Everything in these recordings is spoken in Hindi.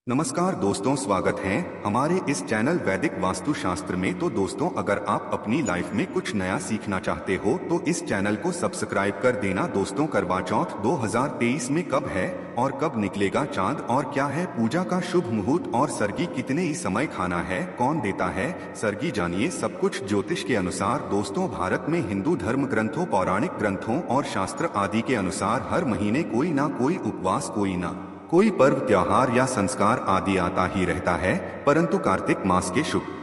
नमस्कार दोस्तों, स्वागत है हमारे इस चैनल वैदिक वास्तु शास्त्र में। तो दोस्तों, अगर आप अपनी लाइफ में कुछ नया सीखना चाहते हो तो इस चैनल को सब्सक्राइब कर देना। दोस्तों, करवा चौथ 2023 में कब है और कब निकलेगा चांद, और क्या है पूजा का शुभ मुहूर्त, और सरगी कितने ही समय खाना है, कौन देता है सरगी, जानिए सब कुछ ज्योतिष के अनुसार। दोस्तों, भारत में हिंदू धर्म ग्रंथों, पौराणिक ग्रंथों और शास्त्र आदि के अनुसार हर महीने कोई ना कोई उपवास, कोई पर्व, त्योहार या संस्कार आदि आता ही रहता है। परंतु कार्तिक मास के शुक्ल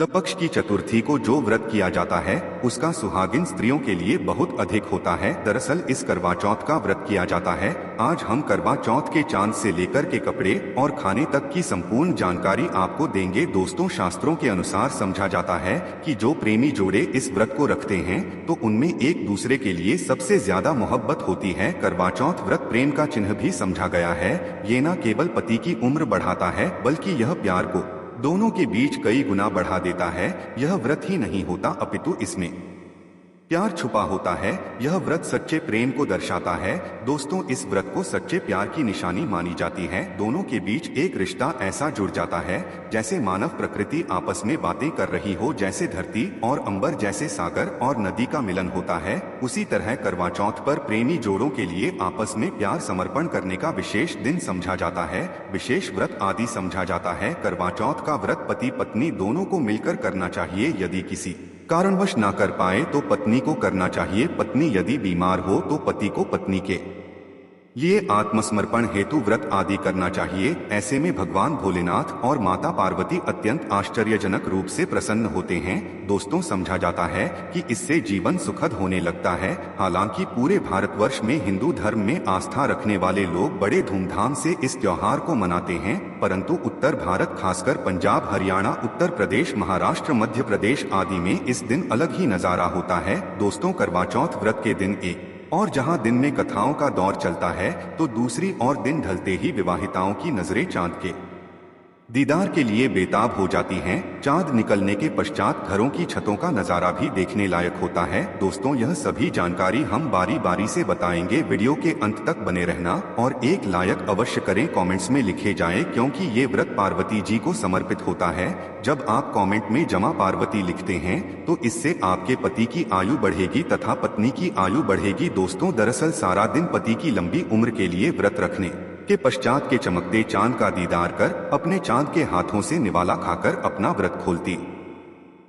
पक्ष की चतुर्थी को जो व्रत किया जाता है उसका सुहागिन स्त्रियों के लिए बहुत अधिक होता है। दरअसल इस करवा चौथ का व्रत किया जाता है। आज हम करवा चौथ के चांद से लेकर के कपड़े और खाने तक की संपूर्ण जानकारी आपको देंगे। दोस्तों, शास्त्रों के अनुसार समझा जाता है कि जो प्रेमी जोड़े इस व्रत को रखते हैं तो उनमें एक दूसरे के लिए सबसे ज्यादा मोहब्बत होती है। करवा चौथ व्रत प्रेम का चिन्ह भी समझा गया है। ये न केवल पति की उम्र बढ़ाता है बल्कि यह प्यार को दोनों के बीच कई गुना बढ़ा देता है। यह व्रत ही नहीं होता अपितु इसमें प्यार छुपा होता है। यह व्रत सच्चे प्रेम को दर्शाता है। दोस्तों, इस व्रत को सच्चे प्यार की निशानी मानी जाती है। दोनों के बीच एक रिश्ता ऐसा जुड़ जाता है जैसे मानव प्रकृति आपस में बातें कर रही हो, जैसे धरती और अंबर, जैसे सागर और नदी का मिलन होता है। उसी तरह करवा चौथ पर प्रेमी जोड़ों के लिए आपस में प्यार समर्पण करने का विशेष दिन समझा जाता है, विशेष व्रत आदि समझा जाता है। करवा चौथ का व्रत पति पत्नी दोनों को मिलकर करना चाहिए। यदि किसी कारणवश ना कर पाए तो पत्नी को करना चाहिए। पत्नी यदि बीमार हो तो पति को पत्नी के लिए आत्मसमर्पण हेतु व्रत आदि करना चाहिए। ऐसे में भगवान भोलेनाथ और माता पार्वती अत्यंत आश्चर्यजनक रूप से प्रसन्न होते हैं। दोस्तों, समझा जाता है कि इससे जीवन सुखद होने लगता है। हालांकि पूरे भारतवर्ष में हिंदू धर्म में आस्था रखने वाले लोग बड़े धूमधाम से इस त्योहार को मनाते हैं, परंतु उत्तर भारत, खासकर पंजाब, हरियाणा, उत्तर प्रदेश, महाराष्ट्र, मध्य प्रदेश आदि में इस दिन अलग ही नजारा होता है। दोस्तों, करवा चौथ व्रत के दिन एक और जहां दिन में कथाओं का दौर चलता है तो दूसरी और दिन ढलते ही विवाहिताओं की नजरें चांद के दीदार के लिए बेताब हो जाती हैं। चांद निकलने के पश्चात घरों की छतों का नजारा भी देखने लायक होता है। दोस्तों, यह सभी जानकारी हम बारी बारी से बताएंगे। वीडियो के अंत तक बने रहना और एक लायक अवश्य करें, कमेंट्स में लिखे जाएं, क्योंकि ये व्रत पार्वती जी को समर्पित होता है। जब आप कमेंट में जमा पार्वती लिखते हैं तो इससे आपके पति की आयु बढ़ेगी तथा पत्नी की आयु बढ़ेगी। दोस्तों, दरअसल सारा दिन पति की लंबी उम्र के लिए व्रत रखने के पश्चात के चमकते चांद का दीदार कर अपने चांद के हाथों से निवाला खाकर अपना व्रत खोलती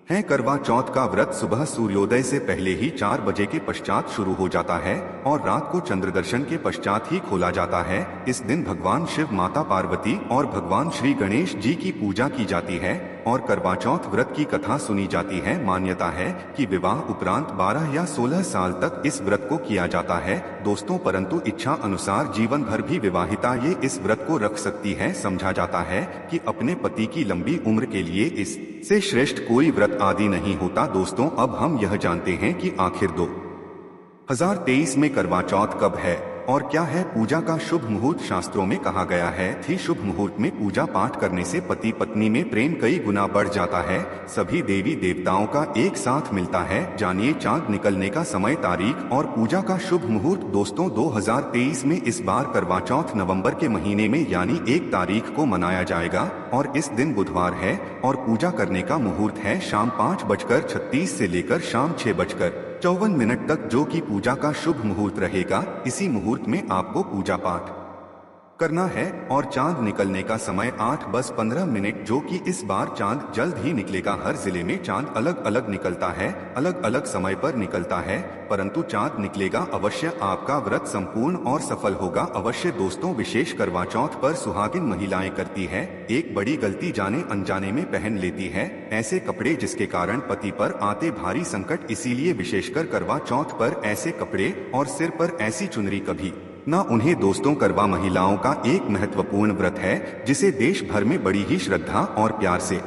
है। करवा चौथ का व्रत सुबह सूर्योदय से पहले ही 4 बजे के पश्चात शुरू हो जाता है और रात को चंद्र दर्शन के पश्चात ही खोला जाता है। इस दिन भगवान शिव, माता पार्वती और भगवान श्री गणेश जी की पूजा की जाती है और करवा चौथ व्रत की कथा सुनी जाती है। मान्यता है कि विवाह उपरांत 12 या 16 साल तक इस व्रत को किया जाता है। दोस्तों, परंतु इच्छा अनुसार जीवन भर भी विवाहिता ये इस व्रत को रख सकती है। समझा जाता है कि अपने पति की लंबी उम्र के लिए इससे श्रेष्ठ कोई व्रत आदि नहीं होता। दोस्तों, अब हम यह जानते हैं कि आखिर 2023 में करवा चौथ कब है और क्या है पूजा का शुभ मुहूर्त। शास्त्रों में कहा गया है कि शुभ मुहूर्त में पूजा पाठ करने से पति पत्नी में प्रेम कई गुना बढ़ जाता है। सभी देवी देवताओं का एक साथ मिलता है। जानिए चांद निकलने का समय, तारीख और पूजा का शुभ मुहूर्त। दोस्तों, 2023 में इस बार करवा चौथ नवंबर के महीने में यानी 1 तारीख को मनाया जाएगा और इस दिन बुधवार है और पूजा करने का मुहूर्त है शाम 5:36 से लेकर शाम 6:54 तक, जो कि पूजा का शुभ मुहूर्त रहेगा। इसी मुहूर्त में आपको पूजा पाठ करना है और चांद निकलने का समय 8:15, जो कि इस बार चांद जल्द ही निकलेगा। हर जिले में चांद अलग अलग निकलता है, अलग अलग समय पर निकलता है, परंतु चांद निकलेगा अवश्य। आपका व्रत संपूर्ण और सफल होगा अवश्य। दोस्तों, विशेष करवा चौथ पर सुहागिन महिलाएं करती है एक बड़ी गलती, जाने अनजाने में पहन लेती है ऐसे कपड़े जिसके कारण पति पर आते भारी संकट। इसीलिए विशेषकर करवा चौथ पर ऐसे कपड़े और सिर पर ऐसी चुनरी कभी ना उन्हें। दोस्तों, करवा महिलाओं का एक महत्वपूर्ण व्रत है जिसे देश भर में बड़ी ही श्रद्धा और प्यार से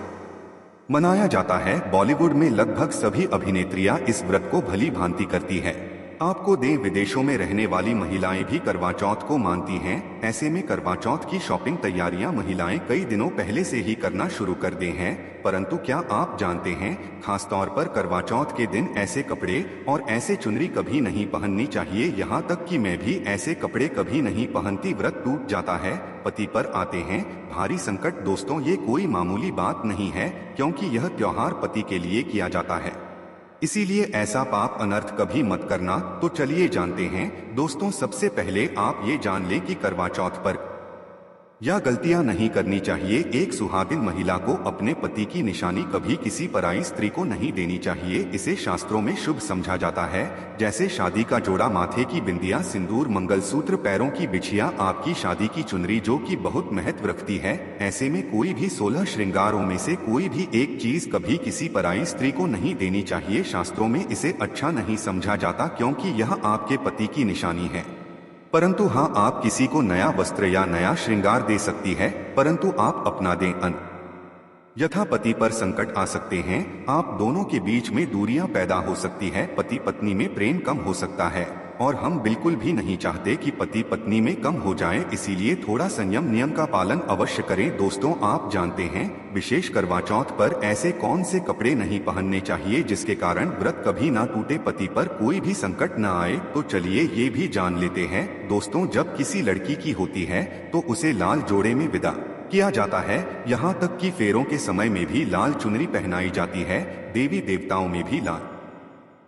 मनाया जाता है। बॉलीवुड में लगभग सभी अभिनेत्रियां इस व्रत को भली भांति करती है। आपको दें, विदेशों में रहने वाली महिलाएं भी करवा चौथ को मानती हैं। ऐसे में करवा चौथ की शॉपिंग तैयारियां महिलाएं कई दिनों पहले से ही करना शुरू कर दी हैं। परंतु क्या आप जानते हैं, खास तौर पर करवा चौथ के दिन ऐसे कपड़े और ऐसे चुनरी कभी नहीं पहननी चाहिए। यहाँ तक कि मैं भी ऐसे कपड़े कभी नहीं पहनती। व्रत टूट जाता है, पति पर आते हैं भारी संकट। दोस्तों, ये कोई मामूली बात नहीं है, क्योंकि यह त्योहार पति के लिए किया जाता है, इसीलिए ऐसा पाप अनर्थ कभी मत करना। तो चलिए जानते हैं दोस्तों। सबसे पहले आप ये जान लें कि करवा चौथ पर यह गलतियां नहीं करनी चाहिए। एक सुहागिन महिला को अपने पति की निशानी कभी किसी पराई स्त्री को नहीं देनी चाहिए। इसे शास्त्रों में शुभ समझा जाता है, जैसे शादी का जोड़ा, माथे की बिंदिया, सिंदूर, मंगलसूत्र, पैरों की बिछिया, आपकी शादी की चुनरी, जो कि बहुत महत्व रखती है। ऐसे में कोई भी 16 श्रृंगारों में से कोई भी एक चीज कभी किसी पराई स्त्री को नहीं देनी चाहिए। शास्त्रों में इसे अच्छा नहीं समझा जाता, क्योंकि यह आपके पति की निशानी है। परंतु हाँ, आप किसी को नया वस्त्र या नया श्रृंगार दे सकती है, परंतु आप अपना दें। यथा पति पर संकट आ सकते हैं, आप दोनों के बीच में दूरियां पैदा हो सकती है, पति पत्नी में प्रेम कम हो सकता है, और हम बिल्कुल भी नहीं चाहते कि पति पत्नी में कम हो जाए। इसीलिए थोड़ा संयम, नियम का पालन अवश्य करें। दोस्तों, आप जानते हैं विशेष करवा चौथ पर ऐसे कौन से कपड़े नहीं पहनने चाहिए जिसके कारण व्रत कभी ना टूटे, पति पर कोई भी संकट न आए। तो चलिए ये भी जान लेते हैं दोस्तों। जब किसी लड़की की होती है तो उसे लाल जोड़े में विदा किया जाता है। यहाँ तक कि फेरों के समय में भी लाल चुनरी पहनाई जाती है। देवी देवताओं में भी लाल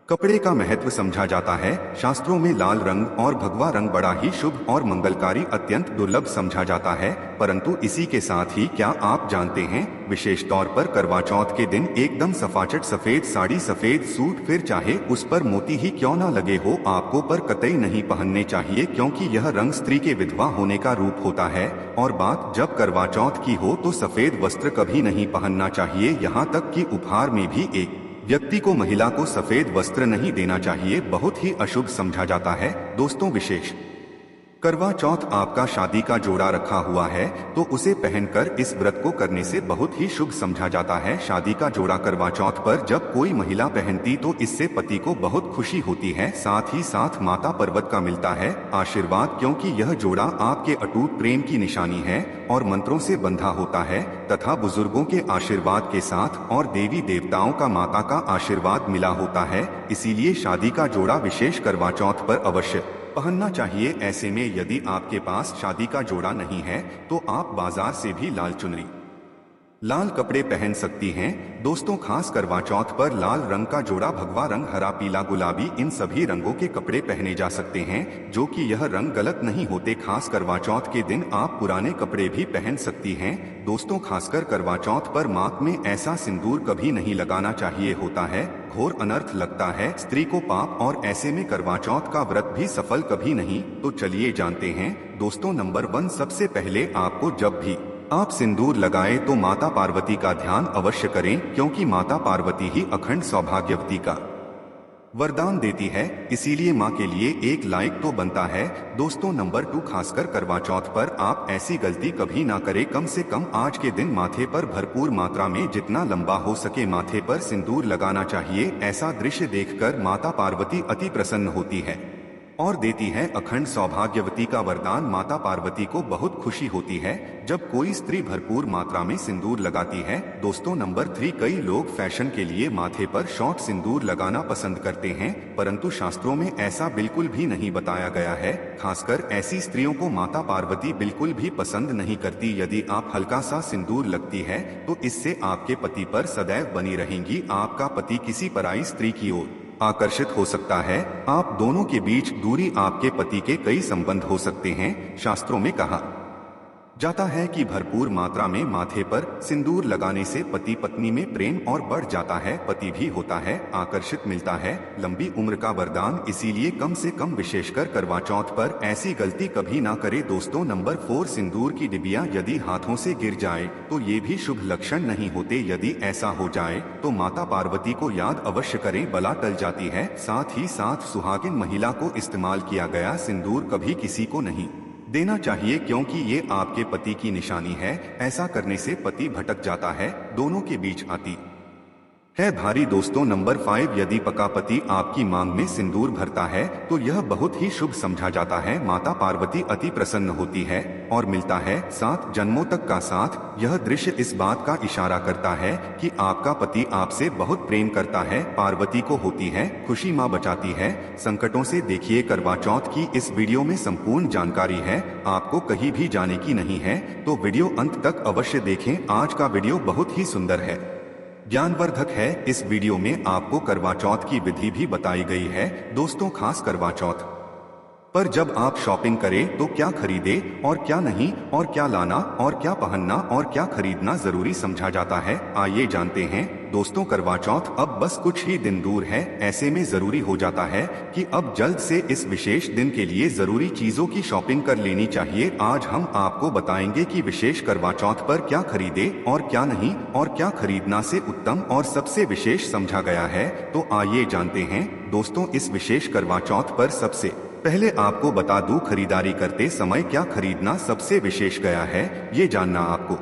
कपड़े का महत्व समझा जाता है। शास्त्रों में लाल रंग और भगवा रंग बड़ा ही शुभ और मंगलकारी, अत्यंत दुर्लभ समझा जाता है। परंतु इसी के साथ ही क्या आप जानते हैं, विशेष तौर पर करवा चौथ के दिन एकदम सफाचट सफेद साड़ी, सफेद सूट, फिर चाहे उस पर मोती ही क्यों ना लगे हो, आपको पर कतई नहीं पहनने चाहिए, क्योंकि यह रंग स्त्री के विधवा होने का रूप होता है। और बात जब करवा चौथ की हो तो सफेद वस्त्र कभी नहीं पहनना चाहिए। यहाँ तक कि उपहार में भी एक व्यक्ति को, महिला को सफेद वस्त्र नहीं देना चाहिए, बहुत ही अशुभ समझा जाता है। दोस्तों, विशेष करवा चौथ आपका शादी का जोड़ा रखा हुआ है तो उसे पहनकर इस व्रत को करने से बहुत ही शुभ समझा जाता है। शादी का जोड़ा करवा चौथ पर जब कोई महिला पहनती तो इससे पति को बहुत खुशी होती है, साथ ही साथ माता पर्वत का मिलता है आशीर्वाद, क्योंकि यह जोड़ा आपके अटूट प्रेम की निशानी है और मंत्रों से बंधा होता है तथा बुजुर्गों के आशीर्वाद के साथ और देवी देवताओं का, माता का आशीर्वाद मिला होता है। इसीलिए शादी का जोड़ा विशेष करवा चौथ पर अवश्य पहनना चाहिए। ऐसे में यदि आपके पास शादी का जोड़ा नहीं है तो आप बाजार से भी लाल चुनरी, लाल कपड़े पहन सकती हैं। दोस्तों, खास करवा चौथ पर लाल रंग का जोड़ा, भगवा रंग, हरा, पीला, गुलाबी, इन सभी रंगों के कपड़े पहने जा सकते हैं, जो कि यह रंग गलत नहीं होते। खास करवा चौथ के दिन आप पुराने कपड़े भी पहन सकती हैं। दोस्तों, खासकर करवा चौथ पर माथ में ऐसा सिंदूर कभी नहीं लगाना चाहिए, होता है घोर अनर्थ लगता है स्त्री को पाप, और ऐसे में करवा चौथ का व्रत भी सफल कभी नहीं। तो चलिए जानते हैं दोस्तों। नंबर 1, सबसे पहले आपको जब भी आप सिंदूर लगाएं तो माता पार्वती का ध्यान अवश्य करें, क्योंकि माता पार्वती ही अखंड सौभाग्यवती का वरदान देती है, इसीलिए माँ के लिए एक लाइक तो बनता है। दोस्तों, नंबर 2, खासकर करवा चौथ पर आप ऐसी गलती कभी ना करें। कम से कम आज के दिन माथे पर भरपूर मात्रा में, जितना लंबा हो सके, माथे पर सिंदूर लगाना चाहिए। ऐसा दृश्य देखकर माता पार्वती अति प्रसन्न होती है और देती है अखंड सौभाग्यवती का वरदान। माता पार्वती को बहुत खुशी होती है जब कोई स्त्री भरपूर मात्रा में सिंदूर लगाती है। दोस्तों, नंबर 3, कई लोग फैशन के लिए माथे पर शॉर्ट सिंदूर लगाना पसंद करते हैं, परंतु शास्त्रों में ऐसा बिल्कुल भी नहीं बताया गया है। खासकर ऐसी स्त्रियों को माता पार्वती बिल्कुल भी पसंद नहीं करती। यदि आप हल्का सा सिंदूर लगती है तो इससे आपके पति पर सदैव बनी रहेंगी। आपका पति किसी पराई स्त्री की ओर आकर्षित हो सकता है। आप दोनों के बीच दूरी, आपके पति के कई संबंध हो सकते हैं। शास्त्रों में कहा जाता है कि भरपूर मात्रा में माथे पर सिंदूर लगाने से पति पत्नी में प्रेम और बढ़ जाता है, पति भी होता है आकर्षित, मिलता है लंबी उम्र का वरदान। इसीलिए कम से कम विशेषकर करवा चौथ पर ऐसी गलती कभी ना करे। दोस्तों, नंबर 4, सिंदूर की डिबिया यदि हाथों से गिर जाए तो ये भी शुभ लक्षण नहीं होते। यदि ऐसा हो जाए तो माता पार्वती को याद अवश्य करें, बला टल जाती है। साथ ही साथ सुहागिन महिला को इस्तेमाल किया गया सिंदूर कभी किसी को नहीं देना चाहिए, क्योंकि ये आपके पति की निशानी है। ऐसा करने से पति भटक जाता है, दोनों के बीच आती है भारी। दोस्तों नंबर 5, यदि पका पति आपकी मांग में सिंदूर भरता है तो यह बहुत ही शुभ समझा जाता है। माता पार्वती अति प्रसन्न होती है और मिलता है 7 जन्मों तक का साथ। यह दृश्य इस बात का इशारा करता है कि आपका पति आपसे बहुत प्रेम करता है। पार्वती को होती है खुशी, माँ बचाती है संकटों से। देखिए करवा चौथ की इस वीडियो में संपूर्ण जानकारी है, आपको कहीं भी जाने की नहीं है, तो वीडियो अंत तक अवश्य देखें। आज का वीडियो बहुत ही सुंदर है, ज्ञानवर्धक है। इस वीडियो में आपको करवा चौथ की विधि भी बताई गई है। दोस्तों खास करवा चौथ पर जब आप शॉपिंग करें तो क्या खरीदें और क्या नहीं, और क्या लाना और क्या पहनना और क्या खरीदना जरूरी समझा जाता है, आइए जानते हैं। दोस्तों करवा चौथ अब बस कुछ ही दिन दूर है। ऐसे में जरूरी हो जाता है कि अब जल्द से इस विशेष दिन के लिए जरूरी चीजों की शॉपिंग कर लेनी चाहिए। आज हम आपको बताएंगे कि विशेष करवा चौथ पर क्या खरीदे और क्या नहीं, और क्या खरीदना से उत्तम और सबसे विशेष समझा गया है। तो आइए जानते हैं। दोस्तों इस विशेष करवा चौथ पर सबसे पहले आपको बता दूं, खरीदारी करते समय क्या खरीदना सबसे विशेष गया है, ये जानना आपको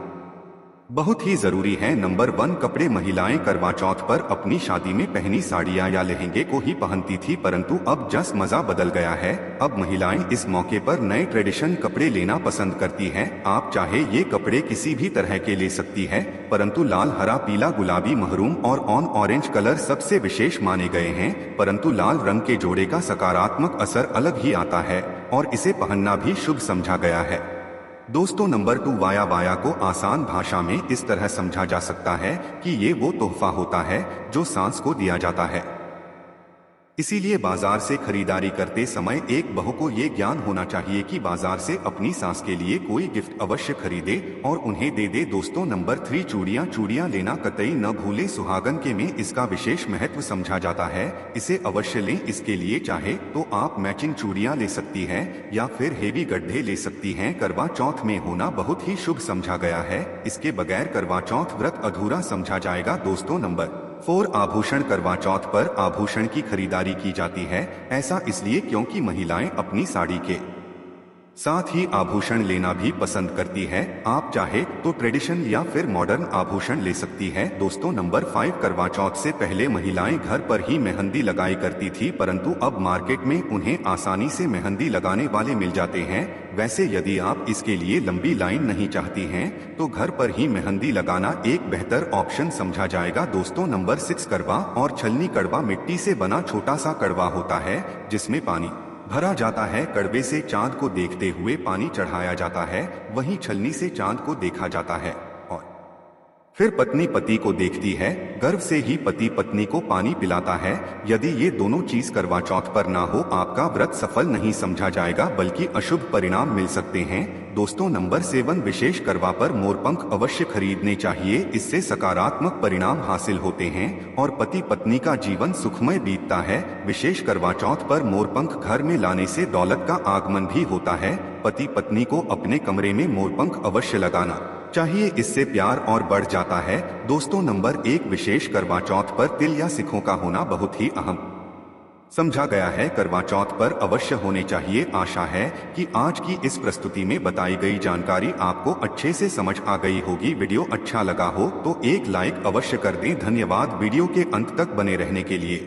बहुत ही जरूरी है। नंबर 1, कपड़े। महिलाएं करवा चौथ पर अपनी शादी में पहनी साड़ियां या लहंगे को ही पहनती थी, परंतु अब जस मजा बदल गया है। अब महिलाएं इस मौके पर नए ट्रेडिशन कपड़े लेना पसंद करती हैं। आप चाहे ये कपड़े किसी भी तरह के ले सकती है, परंतु लाल, हरा, पीला, गुलाबी, महरूम और ऑरेंज कलर सबसे विशेष माने गए हैं। परंतु लाल रंग के जोड़े का सकारात्मक असर अलग ही आता है और इसे पहनना भी शुभ समझा गया है। दोस्तों नंबर 2, वाया। वाया को आसान भाषा में इस तरह समझा जा सकता है कि ये वो तोहफा होता है जो सांस को दिया जाता है। इसीलिए बाजार से खरीदारी करते समय एक बहू को ये ज्ञान होना चाहिए कि बाजार से अपनी सास के लिए कोई गिफ्ट अवश्य खरीदे और उन्हें दे दे। दोस्तों नंबर 3, चूड़ियां। चूड़ियां लेना कतई न भूले। सुहागन के में इसका विशेष महत्व समझा जाता है, इसे अवश्य लें। इसके लिए चाहे तो आप मैचिंग चूड़ियां ले सकती हैं या फिर हेवी गड्ढे ले सकती हैं। करवा चौथ में होना बहुत ही शुभ समझा गया है, इसके बगैर करवा चौथ व्रत अधूरा समझा जाएगा। दोस्तों नंबर 4, आभूषण। करवा चौथ पर आभूषण की खरीदारी की जाती है। ऐसा इसलिए क्योंकि महिलाएं अपनी साड़ी के साथ ही आभूषण लेना भी पसंद करती है। आप चाहे तो ट्रेडिशन या फिर मॉडर्न आभूषण ले सकती है। दोस्तों नंबर 5, करवा चौथ से पहले महिलाएं घर पर ही मेहंदी लगाई करती थी, परंतु अब मार्केट में उन्हें आसानी से मेहंदी लगाने वाले मिल जाते हैं। वैसे यदि आप इसके लिए लंबी लाइन नहीं चाहती हैं तो घर पर ही मेहंदी लगाना एक बेहतर ऑप्शन समझा जाएगा। दोस्तों नंबर 6, कड़वा और छलनी। कड़वा मिट्टी से बना छोटा सा कड़वा होता है जिसमें पानी भरा जाता है। कड़वे से चांद को देखते हुए पानी चढ़ाया जाता है, वहीं छलनी से चांद को देखा जाता है और फिर पत्नी पति को देखती है। गर्व से ही पति पत्नी को पानी पिलाता है। यदि ये दोनों चीज करवा चौथ पर ना हो, आपका व्रत सफल नहीं समझा जाएगा बल्कि अशुभ परिणाम मिल सकते हैं। दोस्तों नंबर 7, विशेष करवा पर मोरपंख अवश्य खरीदने चाहिए, इससे सकारात्मक परिणाम हासिल होते हैं और पति पत्नी का जीवन सुखमय बीतता है। विशेष करवा चौथ पर मोरपंख घर में लाने से दौलत का आगमन भी होता है। पति पत्नी को अपने कमरे में मोरपंख अवश्य लगाना चाहिए, इससे प्यार और बढ़ जाता है। दोस्तों नंबर 1, विशेष करवा चौथ पर तिल या सिक्कों का होना बहुत ही अहम समझा गया है। करवा चौथ पर अवश्य होने चाहिए। आशा है कि आज की इस प्रस्तुति में बताई गई जानकारी आपको अच्छे से समझ आ गई होगी। वीडियो अच्छा लगा हो तो एक लाइक अवश्य कर दें। धन्यवाद वीडियो के अंत तक बने रहने के लिए।